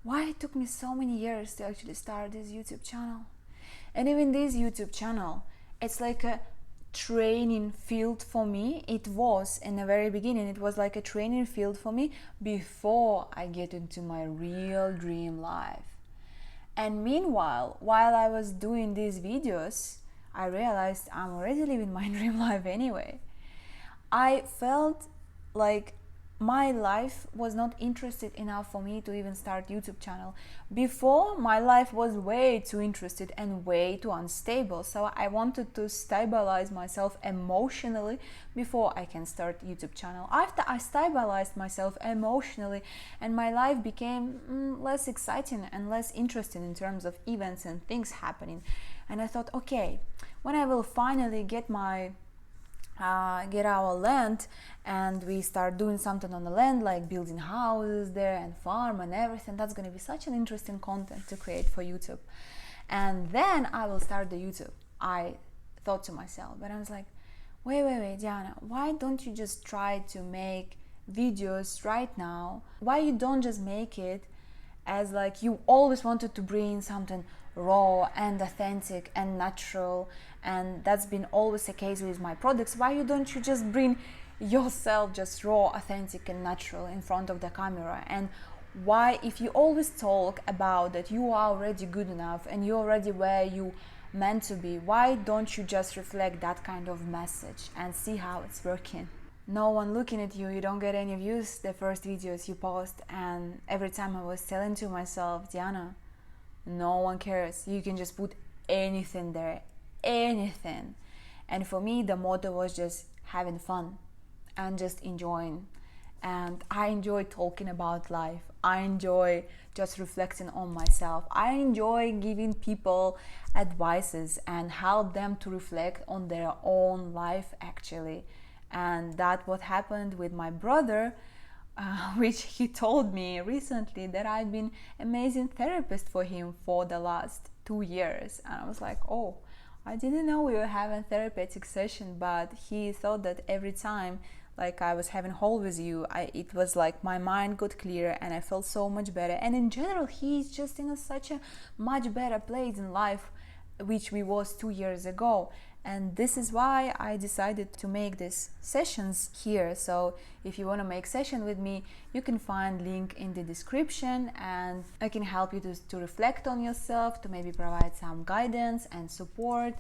why it took me so many years to actually start this YouTube channel. And even this YouTube channel, it's like a training field for me. It was in the very beginning, it was like a training field for me before I get into my real dream life. And meanwhile, while I was doing these videos, I realized I'm already living my dream life anyway. I felt like my life was not interested enough for me to even start YouTube channel. Before, my life was way too interested and way too unstable, so I wanted to stabilize myself emotionally before I can start YouTube channel. After I stabilized myself emotionally and my life became less exciting and less interesting in terms of events and things happening, and I thought, okay, when I will finally get our land and we start doing something on the land, like building houses there and farm and everything, that's going to be such an interesting content to create for YouTube, and then I will start the YouTube, I thought to myself. But I was like, wait, Diana, why don't you just try to make videos right now? Why you don't just make it as like you always wanted to bring something raw and authentic and natural, and that's been always the case with my products. Why don't you just bring yourself just raw, authentic and natural in front of the camera? And why, if you always talk about that you are already good enough and you're already where you meant to be, why don't you just reflect that kind of message and see how it's working? No one looking at you, you don't get any views the first videos you post, and every time I was telling to myself, Diana, no one cares, you can just put anything there, anything. And for me the motto was just having fun and just enjoying. And I enjoy talking about life, I enjoy just reflecting on myself, I enjoy giving people advices and help them to reflect on their own life actually. And that what happened with my brother, which he told me recently that I've been amazing therapist for him for the last 2 years. And I was like, oh, I didn't know we were having therapeutic session. But he thought that every time like I was having hall with you, it was like my mind got clear and I felt so much better. And in general, he's just in such a much better place in life, which we was 2 years ago. And this is why I decided to make these sessions here. So if you want to make session with me, you can find link in the description, and I can help you to reflect on yourself, to maybe provide some guidance and support,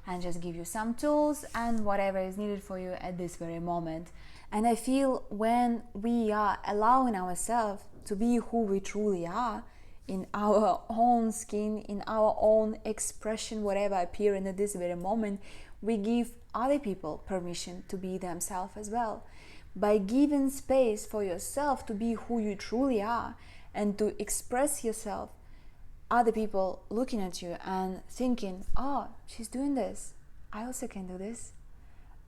and just give you some tools and whatever is needed for you at this very moment. And I feel when we are allowing ourselves to be who we truly are, in our own skin, in our own expression, whatever appear in this very moment, we give other people permission to be themselves as well. By giving space for yourself to be who you truly are and to express yourself, other people looking at you and thinking, oh, she's doing this, I also can do this.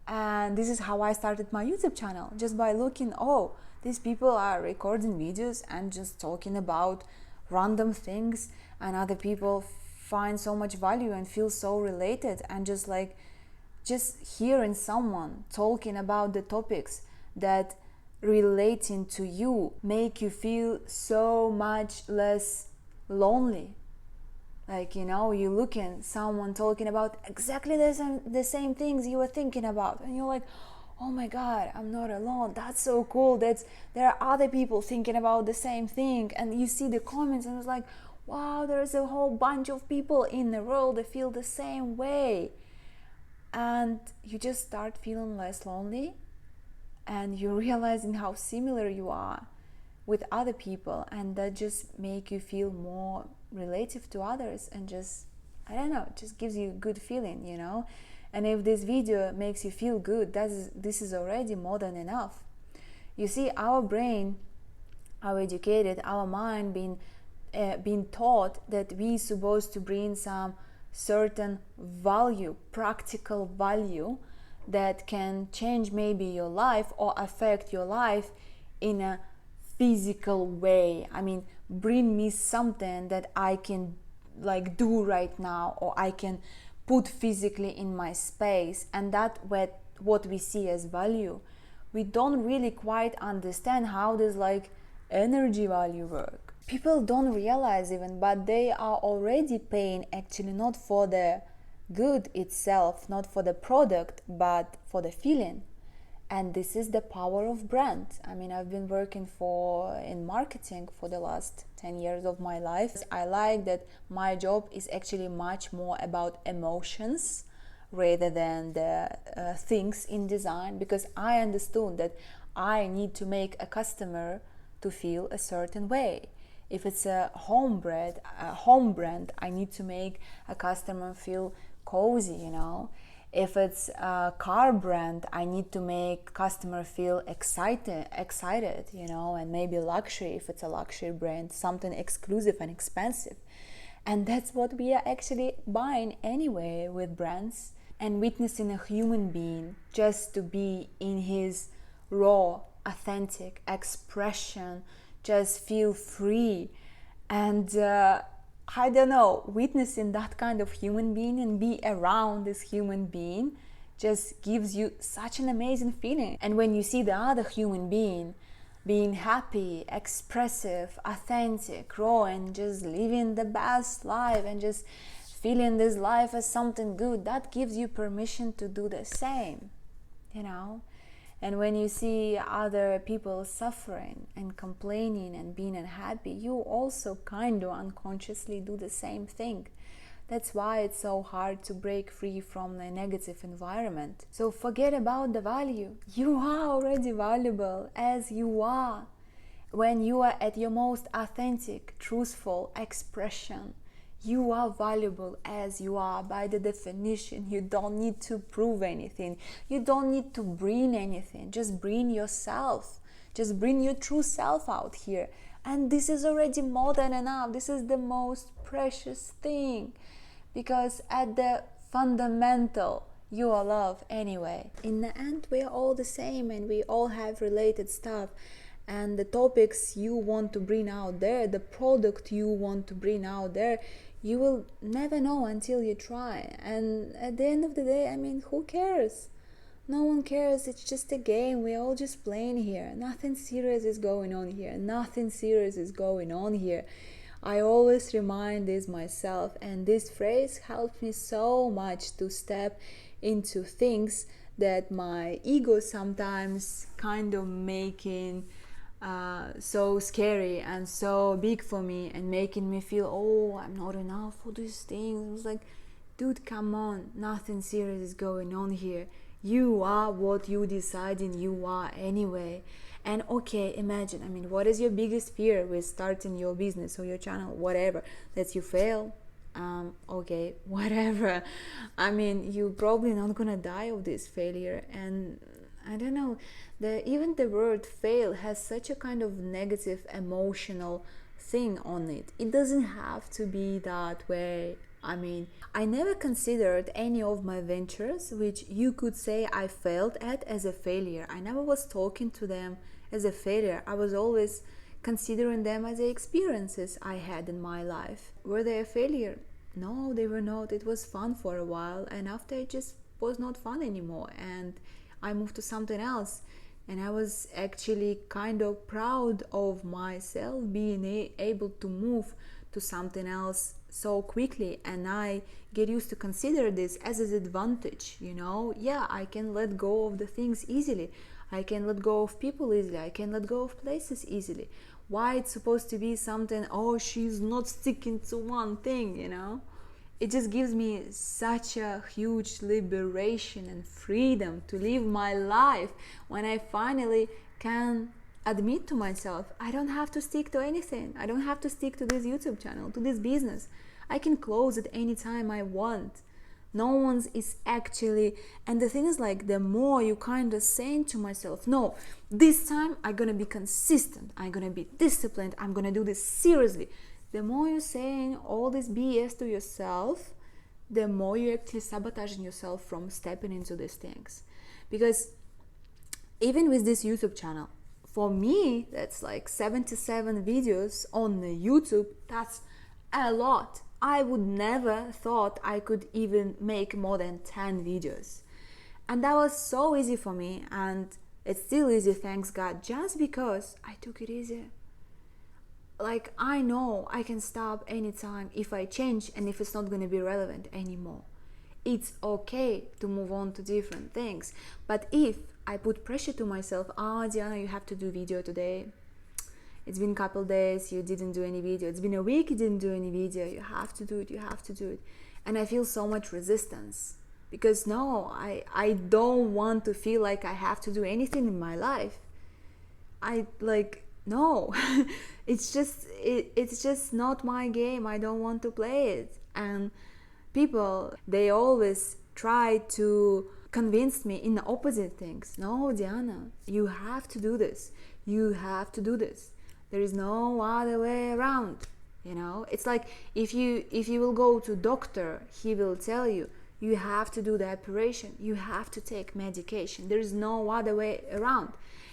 And this is how I started my YouTube channel, just by looking, oh, these people are recording videos and just talking about random things, and other people find so much value and feel so related, and just hearing someone talking about the topics that relating to you make you feel so much less lonely. Like, you look at someone talking about exactly the same things you were thinking about, and you're like, oh my god, I'm not alone, that's so cool, there are other people thinking about the same thing. And you see the comments and it's like, wow, there's a whole bunch of people in the world that feel the same way. And you just start feeling less lonely, and you're realizing how similar you are with other people, and that just make you feel more relative to others, and just, I don't know, just gives you a good feeling, And if this video makes you feel good, this is already more than enough. You see, our brain, our educated, our mind being taught that we supposed to bring some certain value, practical value, that can change maybe your life or affect your life in a physical way. I mean, bring me something that I can do right now, or I can put physically in my space, and that what we see as value. We don't really quite understand how this energy value work. people don't realize even, but they are already paying actually not for the good itself, not for the product, but for the feeling. And this is the power of brand. I mean, I've been working in marketing for the last 10 years of my life. I like that my job is actually much more about emotions rather than the things in design, because I understood that I need to make a customer to feel a certain way. If it's a home brand, I need to make a customer feel cozy, you know. If it's a car brand, I need to make customer feel excited, you know, and maybe luxury, if it's a luxury brand, something exclusive and expensive. And that's what we are actually buying anyway with brands, and witnessing a human being just to be in his raw, authentic expression, just feel free. And I don't know, witnessing that kind of human being and be around this human being just gives you such an amazing feeling. And when you see the other human being being happy, expressive, authentic, raw, and just living the best life and just feeling this life as something good, that gives you permission to do the same, you know. And when you see other people suffering and complaining and being unhappy, you also kind of unconsciously do the same thing. That's why it's so hard to break free from a negative environment. So forget about the value. You are already valuable as you are. When you are at your most authentic, truthful expression, you are valuable as you are by the definition. You don't need to prove anything. You don't need to bring anything. Just bring yourself. Just bring your true self out here. And this is already more than enough. This is the most precious thing. Because at the fundamental, you are love anyway. In the end, we are all the same and we all have related stuff. And the topics you want to bring out there, the product you want to bring out there, you will never know until you try. And at the end of the day, I mean, who cares? No one cares. It's just a game. We're all just playing here. Nothing serious is going on here. Nothing serious is going on here. I always remind this myself, and this phrase helped me so much to step into things that my ego sometimes kind of making so scary and so big for me, and making me feel, oh, I'm not enough for these things. I was like, dude, come on, nothing serious is going on here. You are what you deciding you are anyway. And okay, imagine, I mean, what is your biggest fear with starting your business or your channel, whatever? That you fail? Okay, whatever. I mean, you're probably not gonna die of this failure. And I don't know, even the word fail has such a kind of negative emotional thing on it. It doesn't have to be that way. I mean, I never considered any of my ventures which you could say I failed at as a failure. I never was talking to them as a failure. I was always considering them as the experiences I had in my life. Were they a failure? No, they were not. It was fun for a while, and after it just was not fun anymore, and I moved to something else. And I was actually kind of proud of myself being able to move to something else so quickly. And I get used to consider this as an advantage, you know. Yeah, I can let go of the things easily. I can let go of people easily. I can let go of places easily. Why it's supposed to be something, oh, she's not sticking to one thing, you know. It just gives me such a huge liberation and freedom to live my life when I finally can admit to myself, I don't have to stick to anything. I don't have to stick to this YouTube channel, to this business. I can close it anytime I want. No one's is actually, and the thing is, like, the more you kind of saying to myself, no, this time I'm gonna be consistent, I'm gonna be disciplined, I'm gonna do this seriously. The more you're saying all this BS to yourself, the more you're actually sabotaging yourself from stepping into these things. Because even with this YouTube channel, for me, that's like 77 videos on the YouTube. That's a lot. I would never thought I could even make more than 10 videos. And that was so easy for me, and it's still easy, thanks God, just because I took it easy. like, I know I can stop anytime if I change and if it's not going to be relevant anymore. It's okay to move on to different things. But if I put pressure to myself, Diana, you have to do video today. It's been a couple days, you didn't do any video. It's been a week, you didn't do any video. You have to do it, you have to do it. And I feel so much resistance. Because no, I don't want to feel like I have to do anything in my life. No. it's just not my game. I don't want to play it. And people, they always try to convince me in the opposite things. No, Diana, you have to do this. You have to do this. There is no other way around. It's like if you will go to doctor, he will tell you have to do the operation, you have to take medication. There is no other way around.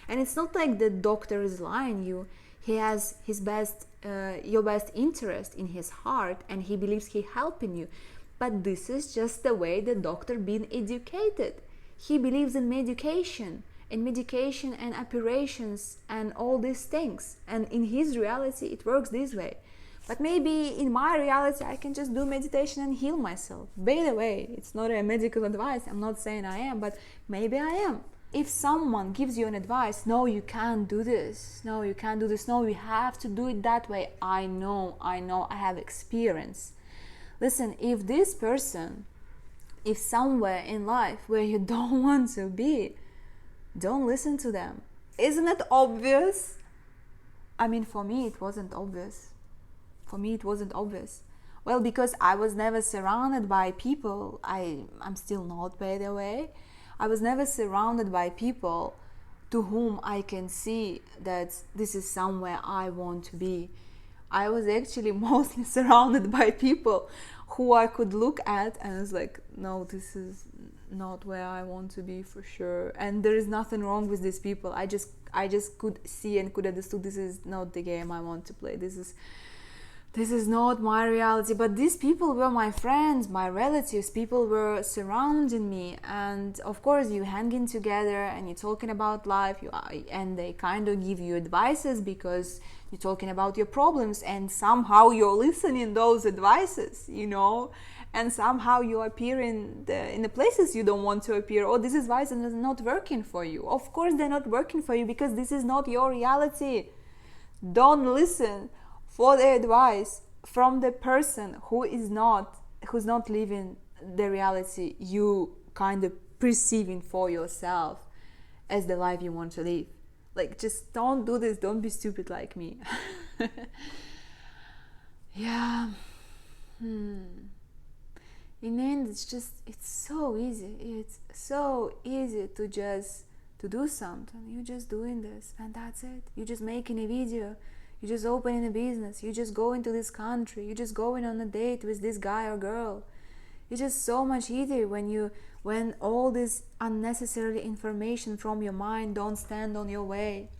And it's not like the doctor is lying you. He has your best interest in his heart, and he believes he helping you. But this is just the way the doctor been educated. He believes in medication and operations and all these things. And in his reality, it works this way. But maybe in my reality, I can just do meditation and heal myself. By the way, it's not a medical advice. I'm not saying I am, but maybe I am. If someone gives you an advice, no, you can't do this. No, you can't do this. No, you have to do it that way. I know, I have experience. Listen, if this person, if somewhere in life where you don't want to be, don't listen to them. Isn't it obvious? I mean, for me, it wasn't obvious. Well, because I was never surrounded by people. I'm still not, by the way. I was never surrounded by people to whom I can see that this is somewhere I want to be. I was actually mostly surrounded by people who I could look at and was like, no, this is not where I want to be for sure. And there is nothing wrong with these people. I just could see and could understand this is not the game I want to play. This is not my reality. But these people were my friends, my relatives. People were surrounding me, and of course you hanging together and you're talking about life, and they kind of give you advices because you're talking about your problems, and somehow you're listening those advices, and somehow you appear in the places you don't want to appear. Oh, this advice is not working for you. Of course they're not working for you because this is not your reality. Don't listen for the advice from the person who's not living the reality you kind of perceiving for yourself as the life you want to live. Like, just don't do this. Don't be stupid like me. Yeah. In the end, it's so easy. It's so easy to do something. You're just doing this and that's it. You're just making a video. You just opening a business. You just go into this country. You just going on a date with this guy or girl. It's just so much easier when all this unnecessary information from your mind don't stand on your way.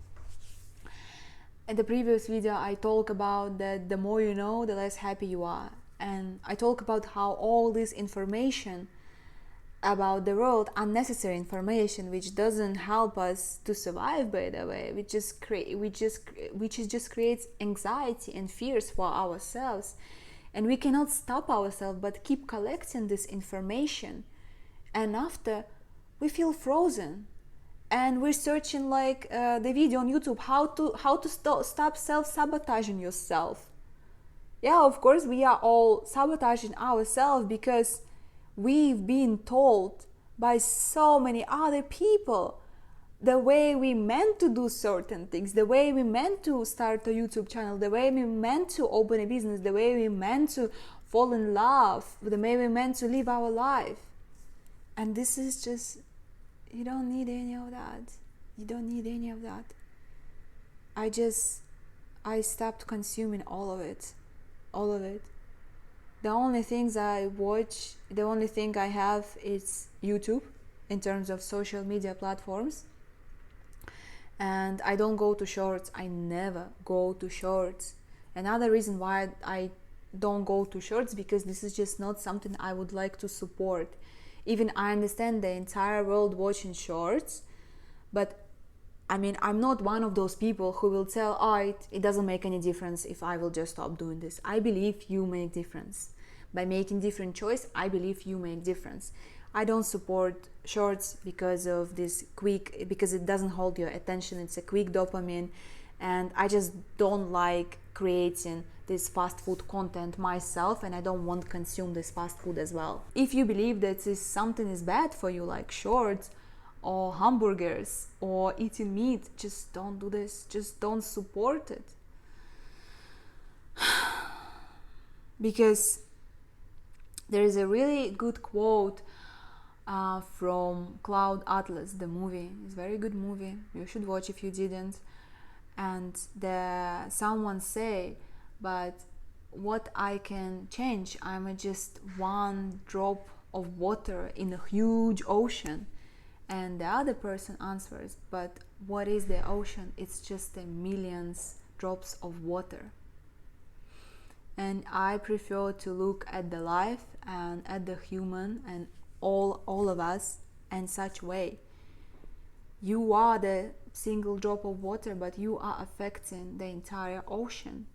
In the previous video, I talk about that the more you know, the less happy you are. And I talk about how all this information about the world, unnecessary information, which doesn't help us to survive, by the way, which just creates anxiety and fears for ourselves, and we cannot stop ourselves but keep collecting this information, and after we feel frozen, and we're searching the video on YouTube how to stop self-sabotaging yourself. Yeah, of course we are all sabotaging ourselves because we've been told by so many other people the way we meant to do certain things, the way we meant to start a YouTube channel, the way we meant to open a business, the way we meant to fall in love, the way we meant to live our life. And this is just, you don't need any of that. You don't need any of that. I stopped consuming all of it. The only things I watch, the only thing I have is YouTube in terms of social media platforms. And I don't go to shorts. I never go to shorts. Another reason why I don't go to shorts, because this is just not something I would like to support. Even I understand the entire world watching shorts, but I mean, I'm not one of those people who will tell, oh, it doesn't make any difference if I will just stop doing this. I believe you make difference. By making different choice, I believe you make difference. I don't support shorts because of this quick, because it doesn't hold your attention. It's a quick dopamine, and I just don't like creating this fast food content myself, and I don't want to consume this fast food as well. If you believe that something is bad for you, like shorts or hamburgers or eating meat, just don't do this. Just don't support it. Because there is a really good quote from Cloud Atlas, the movie. It's a very good movie. You should watch if you didn't. And someone say, but what I can change? I'm just one drop of water in a huge ocean. And the other person answers, but what is the ocean? It's just a millions drops of water. And I prefer to look at the life and at the human and all of us in such way. You are the single drop of water, but you are affecting the entire ocean.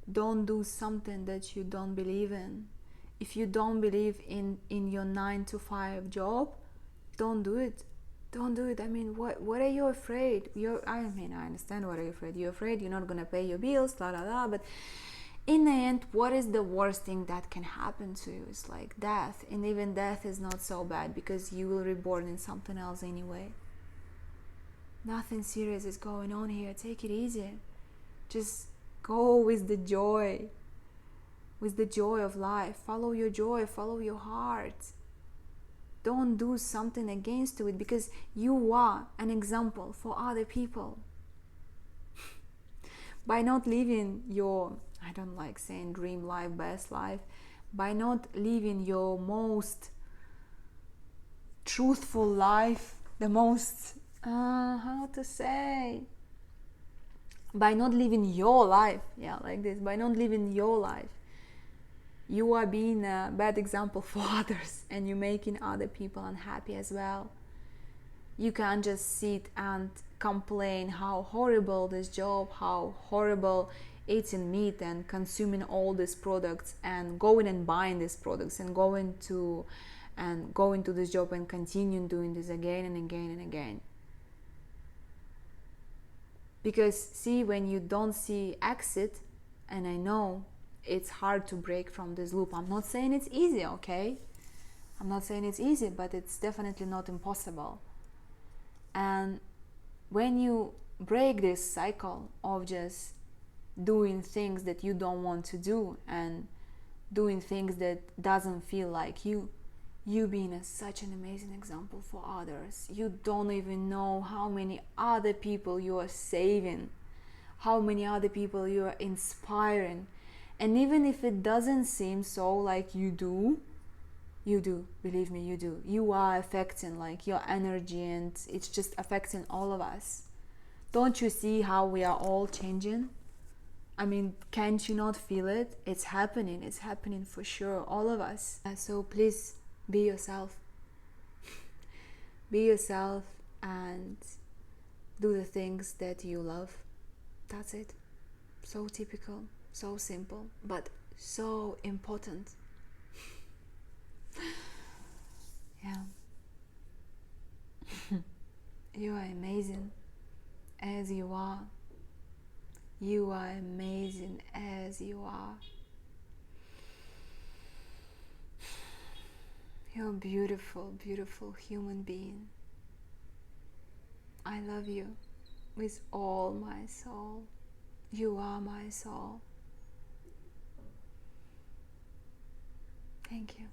Don't do something that you don't believe in. If you don't believe in your 9-to-5 job, don't do it. Don't do it. I mean, what are you afraid? I understand what are you afraid. You're afraid you're not gonna pay your bills, but in the end, what is the worst thing that can happen to you? It's like death. And even death is not so bad, because you will reborn in something else anyway. Nothing serious is going on here. Take it easy. Just go with the joy of life. Follow your joy, follow your heart. Don't do something against it, because you are an example for other people. By not living your, I don't like saying dream life, best life, by not living your most truthful life, the most, how to say, by not living your life, by not living your life, you are being a bad example for others, and you're making other people unhappy as well. You can't just sit and complain how horrible this job, how horrible eating meat and consuming all these products, and going and buying these products, and going to this job and continuing doing this again and again and again. Because see, when you don't see exit, and I know it's hard to break from this loop. I'm not saying it's easy, okay? I'm not saying it's easy, but it's definitely not impossible. And when you break this cycle of just doing things that you don't want to do, and doing things that doesn't feel like you being such an amazing example for others. You don't even know how many other people you are saving, how many other people you are inspiring. And even if it doesn't seem so, like you do, believe me, you do. You are affecting like your energy, and it's just affecting all of us. Don't you see how we are all changing? I mean, can't you not feel it? It's happening for sure, all of us. So please be yourself. Be yourself and do the things that you love. That's it. So typical, so simple, but so important. Yeah. You are amazing as you are. You are amazing as you are. You're a beautiful, beautiful human being. I love you with all my soul. You are my soul. Thank you.